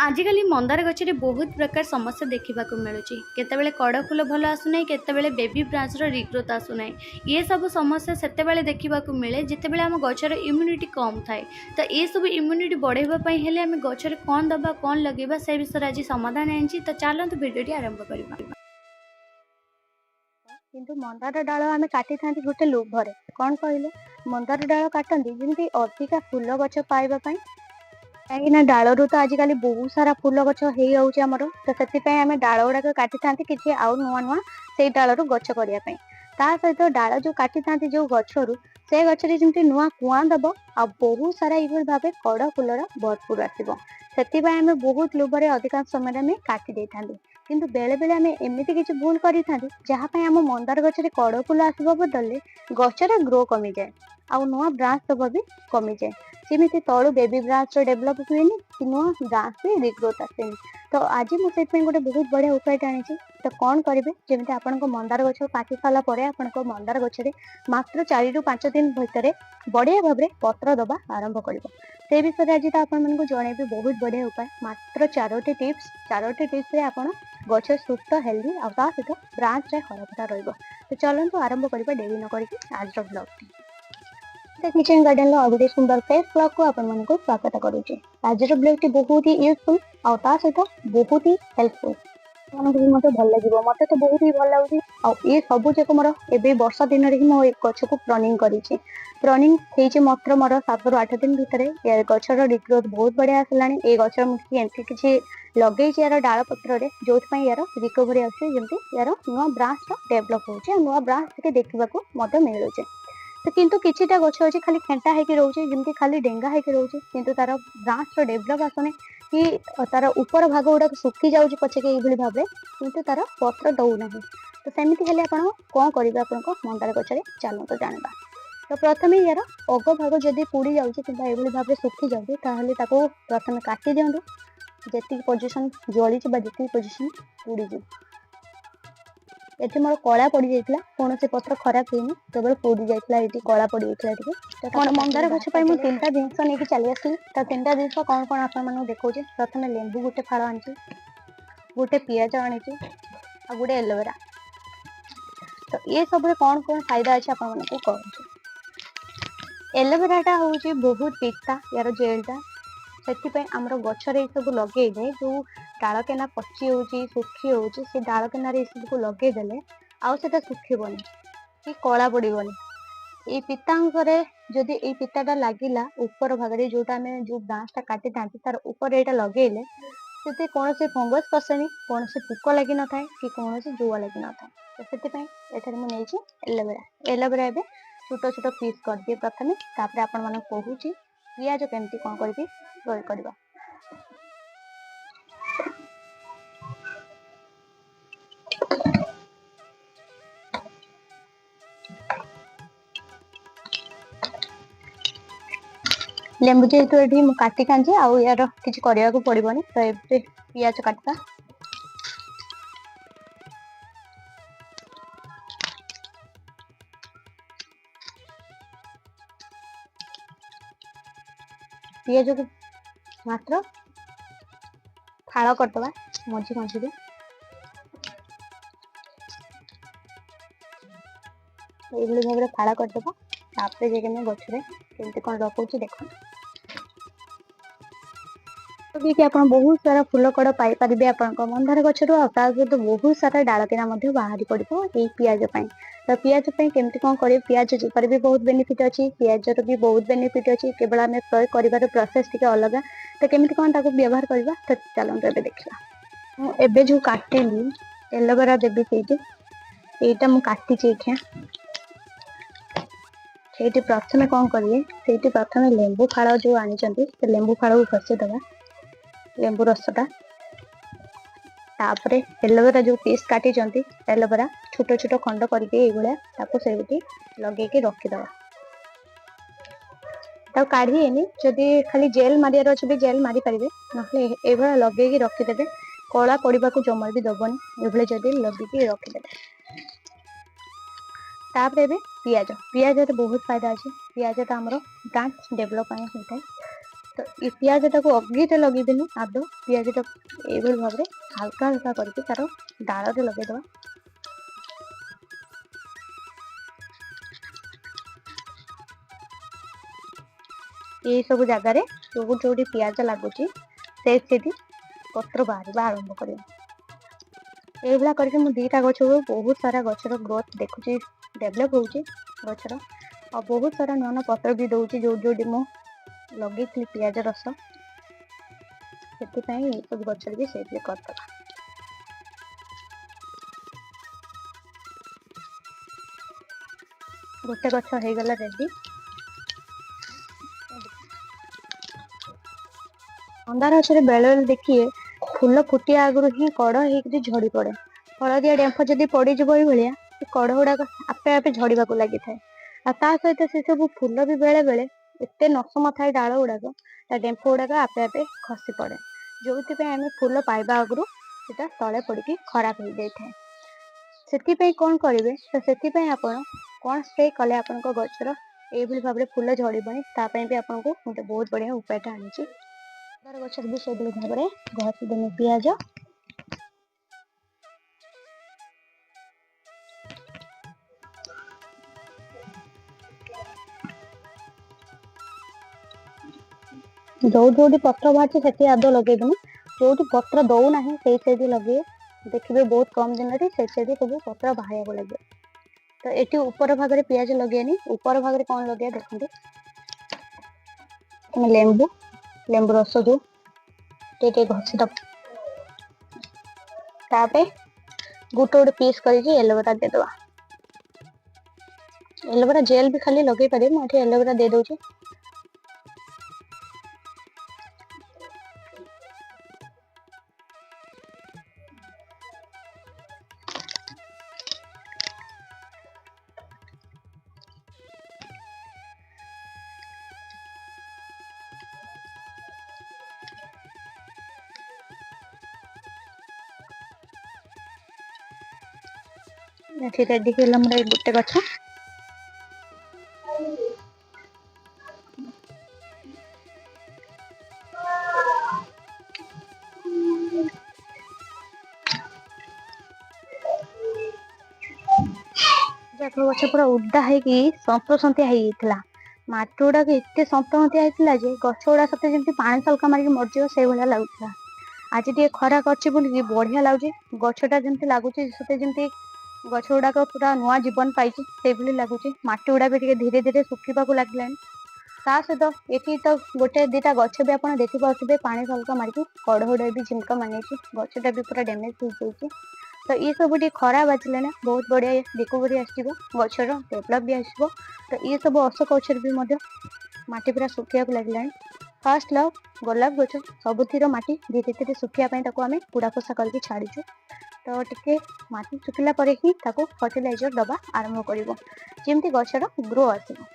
आजिकल मंदार गचरे बहुत प्रकार समस्या देखा मिलूँ केतबेले कड़ फूल भल आसुना केतबेले बेबी ब्रांचर रिग्रोथ आसुना ये सब समस्या सेतेबेले देखा मिले जितेबेले आम गचर इम्यूनिटी कम थाए। तो ये सब इम्यूनिटी बढ़ाई हेले आम गचर कौन दबा कौन लगेगा से विषय आज समाधान आनी। तो चलते भिडियो आरंभ करवा। किंतु मंदार डाल आम काटी था गोटे लोभरे कौन कहले मंदार डाल काटती जमी अधिका फूल गच पाइबापी कहीं डालू तो आजिकल बहुत सारा फूल गच हो जाऊँमर तो से आम डाल गुड़ाक काटी था कि आउ नुआ नुआ से डालू गच करने सहित डाल जो काटी था जो गचरू से गचरे जमी नुआ कुआ दब आ बहुत सारा ये भाव कड़ फूलर भरपूर आसो से आम बहुत लोभरे अधिकांश समय आम काटी था किंतु बेले बेले आम एमती किसी भूल करें जहाँपाई आम मंदार गचरे कड़ फूल आसवा बदल गचर ग्रो कमी जाए आउ नुआ ब्रांच दबा भी कमी जाए जमी तलू बेबी ब्रांच डेभलप हुए कि नुआ ब्रांच भी रिग्रोथ आसेनि। तो आज मुझे गोटे बहुत बढ़िया उपाय आनी तो कौन करेंगे जमी आपण मंदार गच काटी सारापर आपण मंदार गचरे मात्र 4 ରୁ 5 दिन भितर बढ़िया भाव पत्र दबा आरंभ कर से विषय आज तो आपको जनइबी बहुत बढ़िया उपाय मात्र 4टी टिप्स आप गच सुस्थ हेल्दी आ सहित ब्रांच हरभरा रही। चलते आरंभ करवा डेरी न करके आज ब्लॉग किचन गार्डन गोटे सुंदर फ्रेश ब्लॉग को आपण स्वागत करुचे। आज ब्लॉग बहुत ही यूजफुल आ सहित बहुत ही हेल्पफुल मत भल लगे मत तो बहुत ही भल लगे ये सब जाक मोर ए वर्षा दिन ही मो गच को प्रनिंग करनिंग मात्र मोर 7 ରୁ 8 दिन भितर गचर रिग्रोथ बहुत बढ़िया आसला। ये गचर मुझे एमती किसी लगे यार डाल पत्र जो यार रिकवरी आमती यार नुआ ब्रांच डेभलप हो नुआ ब्रांच देखा मिलूचे। तो किंतु किछिटा गछ अच्छे खाली खेंटा होकर रोचे जमी खाली डेंगा होकर रोचे किंतु तार ब्रांच डेभलप आसने कि तार ऊपर भाग गुड़ा सुखी जाऊँच पछे ये भाव किंतु तार पत्र दौना। तो सेमती हेल्ले आप कौन करेंगे आप मंदार गचरे चलते जाना। तो प्रथम यार अग भाग जदि पोड़ी जाए भाव सुखी जाऊँगी प्रथम काटी दिंतु जी पोजिशन जली जी पोजिशन पोड़ी ये मोर कला पड़ जाता कौन से पत्र खराब होनी केवल पोड़ी जाता ये कला पड़ जाता मंदार गछ मुझे 3टा जिनस नहीं चली आसली। तो 3टा जिनस कौन कौन आप देखा प्रथम लेंबू गोटे फाड़ आनी गोटे पियाज आनी आ गोटे एलोवेरा। तो ये सब कौन कौन फायदा अच्छे आपको कहूँ एलोवेराटा हूँ बहुत पिता यार जेलटा से आमर गचर ये सब लगे जो डाल केना पची हो सुखी हो डाल केनार ये सब को लगेदे आउ से सुखबनी कि कला पड़ोनी ये पितांशरे जदि ये पिताटा लगिला ऊपर भागे जोटा आम जो ब्रांचटा काटी था तार ऊपर यहाँ लगेले से कौन से फंगस पसेनी कौन से पोक लगी न था कि कौन से जुआ लगी न था। तो से मुझे एलोवेरा एलोवेरा ए छोट छोट पीस कर दिए प्रथम आपण मन कहूँ पियाज केमती कौन करके प्रयोग करवा। लेंबू जेहेतु ये काटी था आउ यार किसी करने को पड़ोनी तो ये पियाज काटवा पियाज को मात्र फाड़ करदे मझी मझी ये भाव फाड़ करदे जाके गचरे केमती कौन लगुच देख कि आप बहुत सारा फूल कड़ पाइपर आप मंदार गचर सहित बहुत सारा डाल केना बाहरी पड़ो ये पियाज। तो पियाज केमती कौन कर पियाज पर भी बहुत बेनिफिट अच्छी पियाजर भी बहुत बेनिफिट अच्छी केवल आम प्रयोग कर प्रोसेस टी अलग। तो केमती कौन व्यवहार करवा तो चलते ए देखा एबे जो काटिली एलोवेरा देवी से मुझे ये प्रथम कौन करेंगे से प्रथम लेंबू फाड़ जो आनी लेंबू फाड़ को घसीदबा लेंबू रसटा तापर एलोवेरा जो पीस काटी एलोवेरा छोट छोट खंड करके से लगे रखीदबा काढ़ी जदि खाली जेल मारियार अच्छे भी जेल मारी पारे ना लगे रखीदे कला पड़ा को जमा भी दबनी ये जदि लगे रखीदे। तापर पियाज पियाज बहुत फायदा अच्छे पियाज तो आमर ब्रांच डेभलप होता है तो ये पियाजटाକୁ ଅଗିରେ ଲଗେଇବେନି ଆଦୌ। ପିଆଜଟାକୁ ଏଇଭଳି ଭାବରେ ହାଲକା ହାଲକା କରିକି ତାର ଡାଳରେ ଲଗେଇଦେବା। ଏଇ ସବୁ ଜାଗାରେ ଯୋଉଠି ଯୋଉଠି ପିଆଜ ଲାଗୁଛି ସେଇଠି ପତ୍ର ବାହାରିବା ଆରମ୍ଭ କରିବ। ଏଇଭଳିଆ କରିକି ମୁଁ ଦିଟା ଗଛରୁ ବହୁତ ସାରା ଗଛର ଗ୍ରୋଥ ଦେଖୁଛି, ଡେଭଲପ ହଉଛି ଗଛର, ଆଉ ବହୁତ ସାରା ନୂଆ ନୂଆ ପତ୍ର ବି ଦଉଛି ଯୋଉଠି ଯୋଉଠି ମୁଁ ଲଗେଇଥିଲି ପିଆଜ ରସ। ସେଥିପାଇଁ ଏସବୁ ଗଛରେ ବି ସେଇଥିରେ କରିଦେବା। ଗୋଟେ ଗଛ ହେଇଗଲା ରେଡି। ମନ୍ଦାର ଗଛରେ ବେଳେବେଳେ ଦେଖିଏ ଫୁଲ ଫୁଟିବା ଆଗରୁ ହିଁ କଢ ହେଇକି ଝଡି ପଡେ। ହଳଦିଆ ଡେମ୍ଫ ଯଦି ପଡିଯିବ ଏଇଭଳିଆ, ସେ କଢ ଗୁଡାକ ଆପେ ଆପେ ଝଡିବାକୁ ଲାଗିଥାଏ। ଆଉ ତା ସହିତ ସେ ସବୁ ଫୁଲ ବି ବେଳେ ବେଳେ ଏତେ ନସମ ଥାଏ ଡାଳ ଗୁଡାକ, ତା ଡେମ୍ଫ ଗୁଡାକ ଆପେ ଆପେ ଖସି ପଡେ, ଯୋଉଥିପାଇଁ ଆମେ ଫୁଲ ପାଇବା ଆଗରୁ ସେଟା ତଳେ ପଡିକି ଖରାପ ହେଇଯାଇଥାଏ। ସେଥିପାଇଁ କଣ କରିବେ, ତ ସେଥିପାଇଁ ଆପଣ କଣ ସ୍ପ୍ରେ କଲେ ଆପଣଙ୍କ ଗଛର ଏଇଭଳି ଭାବରେ ଫୁଲ ଝଡିବନି, ତା ପାଇଁ ବି ଆପଣଙ୍କୁ ଗୋଟେ ବହୁତ ବଢିଆ ଉପାୟଟା ଆଣିଛି। ମନ୍ଦାର ଗଛରେ ବି ସେଇଭଳି ଭାବରେ ଘଷି ଦେମି ପିଆଜ। ଯୋଉଠି ଯୋଉଠି ପତ୍ର ବାହାରିଛି ସେଠି ଆଦ ଲଗେଇବେନି, ଯୋଉଠି ପତ୍ର ଦଉନାହିଁ ସେଇଠି ଲଗେଇବେ। ଦେଖିବେ ବହୁତ କମ ଦିନରେ ସେଇଠି ସବୁ ପତ୍ର ବାହାରିବାକୁ ଲାଗିବ। ତ ଏଠି ଉପର ଭାଗରେ ପିଆଜ ଲଗେଇନି, ଉପର ଭାଗରେ କଣ ଲଗେଇବା ଦେଖନ୍ତୁ। ଲେମ୍ବୁ ରସ ଯୋଉ ଟିକେ ଘଷି ଦବ, ତାପରେ ଗୋଟେ ପିସ୍ କରିକି ଏଲୋଭେରା ଦେଇଦବା। ଏଲୋଭେରା ଜେଲ୍ ବି ଖାଲି ଲଗେଇ ପାରିବେ, ମୁଁ ଏଠି ଏଲୋଭେରା ଦେଇ ଦଉଛି। ଏଠି ରେଡି ହେଇଗଲା ଆମର ଏଇ ଗୋଟେ ଗଛ। ଗଛ ପୁରା ଉଦା ହେଇକି ସନ୍ତସନ୍ତିଆ ହେଇଯାଇଥିଲା। ମାଟି ଗୁଡାକ ଏତେ ସନ୍ତସନ୍ତିଆ ହେଇଥିଲା ଯେ ଗଛ ଗୁଡା ସତେ ଯେମିତି ପାଣି ସଲକା ମାରିକି ମରିଯିବ ସେଇଭଳିଆ ଲାଗୁଥିଲା। ଆଜି ଟିକେ ଖରା କରିଛି ବୋଲିକି ବଢିଆ ଲାଗୁଛି। ଗଛଟା ଯେମିତି ଲାଗୁଛି ସତେ ଯେମିତି ଗଛ ଗୁଡାକ ପୁରା ନୂଆ ଜୀବନ ପାଇଛି ସେଇଭଳି ଲାଗୁଛି। ମାଟି ଗୁଡା ବି ଟିକେ ଧୀରେ ଧୀରେ ଶୁଖିବାକୁ ଲାଗିଲାଣି। ତା ସହିତ ଏଠି ତ ଗୋଟେ ଦିଟା ଗଛ ବି ଆପଣ ଦେଖିପାରୁଥିବେ ପାଣି ସଲକା ମାରିକି କଢ ଗୁଡା ବି ଝିମ୍କା ମାନିଛି, ଗଛଟା ବି ପୁରା ଡ୍ୟାମେଜ ହେଇଯାଇଛି। ତ ये सब ଟିକେ ଖରା ବାଜିଲେ ନା ବହୁତ ବଢିଆ ରିକଭରି ଆସିବ, ଗଛର ଡେଭଲପ ବି ଆସିବ। ତ ये सब ଅଶୋକ ଗଛରେ ବି ମଧ୍ୟ ମାଟି ପୁରା ଶୁଖିବାକୁ ଲାଗିଲାଣି। ଫାଷ୍ଟ ଲଭ ଗୋଲାପ ଗଛ ସବୁଥିର ମାଟି ଧୀରେ ଧୀରେ ଶୁଖିବା ପାଇଁ ତାକୁ ଆମେ କୁଡା ଖୋସା କରିକି ଛାଡିଛୁ। ତ ଟିକେ ମାଟି ଶୁଖିଲା ପରେ ହିଁ ତାକୁ ଫର୍ଟିଲାଇଜର ଦବା ଆରମ୍ଭ କରିବ, ଯେମିତି ଗଛର ଗ୍ରୋ ଆସିବ।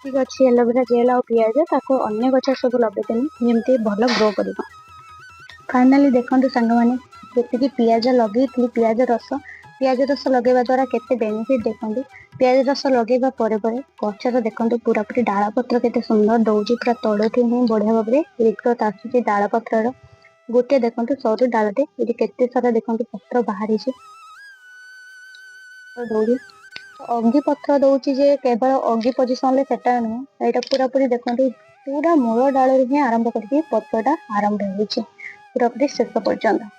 ଠିକ ଅଛି, ଏଲୋଭେରା ଜେଲ୍ ଆଉ ପିଆଜ ତାକୁ ଅନ୍ୟ ଗଛ ସବୁ ଲଗେଇଦେନି ଯେମିତି ଭଲ ଗ୍ରୋ କରିବ। ଫାଇନାଲି ଦେଖନ୍ତୁ ସାଙ୍ଗମାନେ, ଯେତିକି ପିଆଜ ଲଗେଇଥିଲି ପିଆଜ ରସ ଲଗେଇବା ଦ୍ୱାରା କେତେ ବେନିଫିଟ୍ ଦେଖନ୍ତୁ। ପିଆଜ ରସ ଲଗେଇବା ପରେ ପରେ ଗଛର ଦେଖନ୍ତୁ ପୁରାପୁରି ଡାଳ ପତ୍ର କେତେ ସୁନ୍ଦର ଦଉଛି, ପୁରା ତଳଠୁ ହିଁ ବଢିଆ ଭାବରେ ରିଗ୍ରୋଥ ଆସୁଛି ଡାଳ ପତ୍ରର। ଗୋଟେ ଦେଖନ୍ତୁ ସରୁ ଡାଳଟେ, ଏଠି କେତେ ସାରା ଦେଖନ୍ତୁ ପତ୍ର ବାହାରିଛି। ଅଗି ପତ୍ର ଦଉଛି ଯେ କେବଳ ଅଗି ପୋଜିସନରେ ସେଟା ନୁହେଁ, ଏଇଟା ପୁରାପୁରି ଦେଖନ୍ତୁ ପୁରା ମୂଳ ଡାଳରୁ ହିଁ ଆରମ୍ଭ କରିକି ପତ୍ରଟା ଆରମ୍ଭ ହେଉଛି ପୁରାପୁରି ଶେଷ ପର୍ଯ୍ୟନ୍ତ।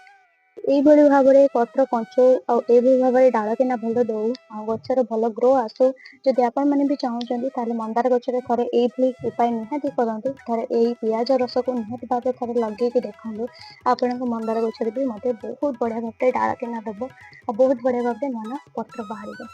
ଏଇଭଳି ଭାବରେ ପତ୍ର କଞ୍ଚଉ ଆଉ ଏଇଭଳି ଭାବରେ ଡାଳ କିନା ଭଲ ଦଉ ଆଉ ଗଛର ଭଲ ଗ୍ରୋ ଆସୁ। ଯଦି ଆପଣ ମାନେ ବି ଚାହୁଁଛନ୍ତି ତାହେଲେ ମନ୍ଦାର ଗଛରେ ଥରେ ଏଇଭଳି ଉପାୟ ନିହାତି କରନ୍ତୁ। ଥରେ ଏଇ ପିଆଜ ରସକୁ ନିହାତି ଭାବରେ ଥରେ ଲଗେଇକି ଦେଖନ୍ତୁ, ଆପଣଙ୍କ ମନ୍ଦାର ଗଛରେ ବି ମୋତେ ବହୁତ ବଢିଆ ଭାବରେ ଡାଳ କିନା ଦେବ ଆଉ ବହୁତ ବଢିଆ ଭାବରେ ନୂଆ ପତ୍ର ବାହାରିବ।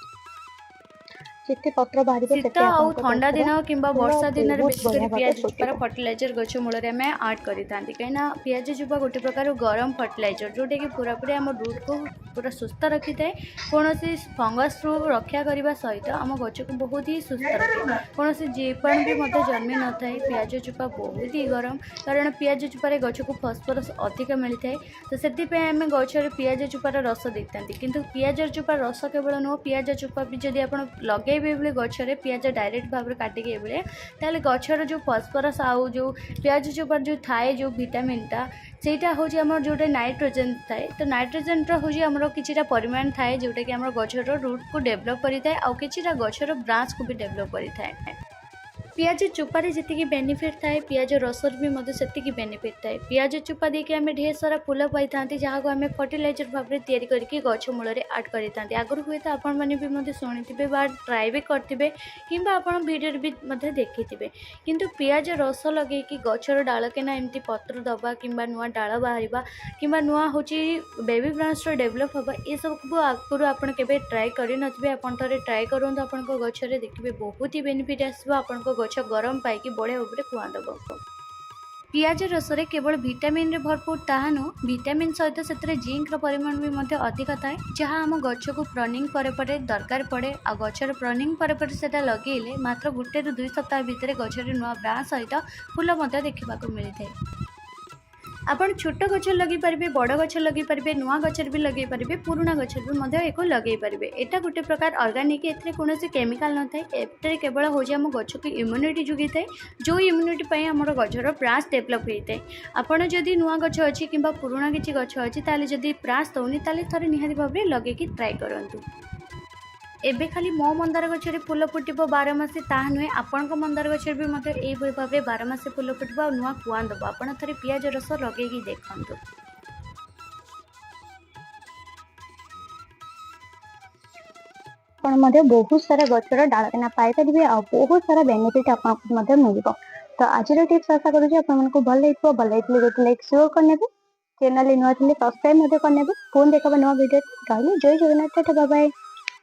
ଯେତେ ପତ୍ର ବାହାରିବ ଶୀତ ସେତେ ଆଉ ଆପଣଙ୍କ ଥଣ୍ଡା ଗଛର ଦିନ କିମ୍ବା ଫୁଲ ବର୍ଷା ଦିନରେ ବହୁତ ବେଶୀ ବଢିଆ କରି ଭାବରେ ପିଆଜ ଚୋପାର ଫୁଟିବ। ଫର୍ଟିଲାଇଜର ଗଛ ମୂଳରେ ଆମେ ଆଡ୍ କରିଥାନ୍ତି, କାହିଁକିନା ପିଆଜ ଚୋପା ଗୋଟେ ପ୍ରକାର ଗରମ ଫର୍ଟିଲାଇଜର, ଯେଉଁଟାକି ପୁରାପୁରି ଆମ ରୁଟ୍କୁ पूरा सुस्थ रखी थाए कौन फंगस रु रक्षा करने सहित आम गच को बहुत ही सुस्थ रखे कौन जीवाणु भी मत जन्मी न थाए पियाज चोपा बहुत ही गरम कारण पियाज चोपारे गच को फस्फरस अधिक मिलता है तो से आम गचर पियाज चोपार रस देता किंतु पियाज चोपार रस केवल नुह पियाज चोपा भी जब आप लगे गचर पियाज डायरेक्ट भाव में काटिक ताले गचर जो फस्फरस आउ जो पियाज चोपार जो थाए जो विटामिनटा सेटा हूँ आम जोटा नाइट्रोजेन थाए तो नाइट्रोजेन हूँ आम कि परिमाण थाए जोटा कि आम गचर रूट को डेभलप करें आउ कि गचर ब्रांच को भी डेभलप करें पियाज चोपारे जी बेनिफिट थाए पियाज रसर भी मतलब से बेनिफिट थाए पियाज चोपा देके आम ढेर सारा फूल पाई था जहाँ को आम फर्टिलाइजर भाव में तैयारी करके गछ मूल आड करते आगुरी हुए तो आपण मैंने शुणी बा ट्राए भी करेंगे कि भिडियो भी देखी किंतु पियाज रस लगे कि गचर डाल के ना एमती पत्र दबा कि नुआ डाल बाहर कि नुआ हूँ बेबी ब्रांच डेभलप हाँ ये सब आगुरी आप ट्राए करें थे ट्राए करूँ आप गचर देखिए बहुत ही बेनिफिट आसो गच गरम पाई बढ़िया भाव में कुआ दब पियाज रसरे केवल विटामिन रे भरपूर ताहा नुह विटामिन सहित से जिंक परिमाण भी मध्य अधिक थाए जहाँ आम गच को प्रनिंग पर दरकार पड़े आ गचर प्रनिंग पर से लगेले मात्र 1 ରୁ 2 सप्ताह भितर गचर नुआ ब्रांच सहित फूल देखा मिलता है आपण छोट गच लगे पारे बड़ गच लगे पारे नुआ गचर भी लगे पारे पुराना गचर भी एक लगे पारे एटा गोटे प्रकार ऑर्गेनिक एथरे कोनोसी केमिकल न थाए एथरे केवल हो आम गच को इम्यूनिटी जोगी थाए जो इम्यूनिटी पई हमर गचर ब्रांच डेभलप होता है आपण जदि नुआ गच अच्छी कि पुराना किसी गच अच्छी ताले जदि ब्रांच दौनी ताले थरे निहाती भाव में लगे ट्राए करंतु एबे खाली मो मंदार गचर फूल फुटब 12 मासी ताहा नुहे आपण मंदार गचर भी मतलब यही भाव में 12 मासी फूल फुटब और नुआ कुआ दब आपण थे पियाज रस लगे देखु बहुत सारा गचर डालना पाइपर आ बहुत सारा बेनिफिट आपको मिल तो आज टिप्स आशा करूँ भल लगे लाइक श्योर करने चैनल नुआ सब्सक्राइब करने पुणी देखा नुआ वीडियो रही जय जगन्नाथ बाय बाय।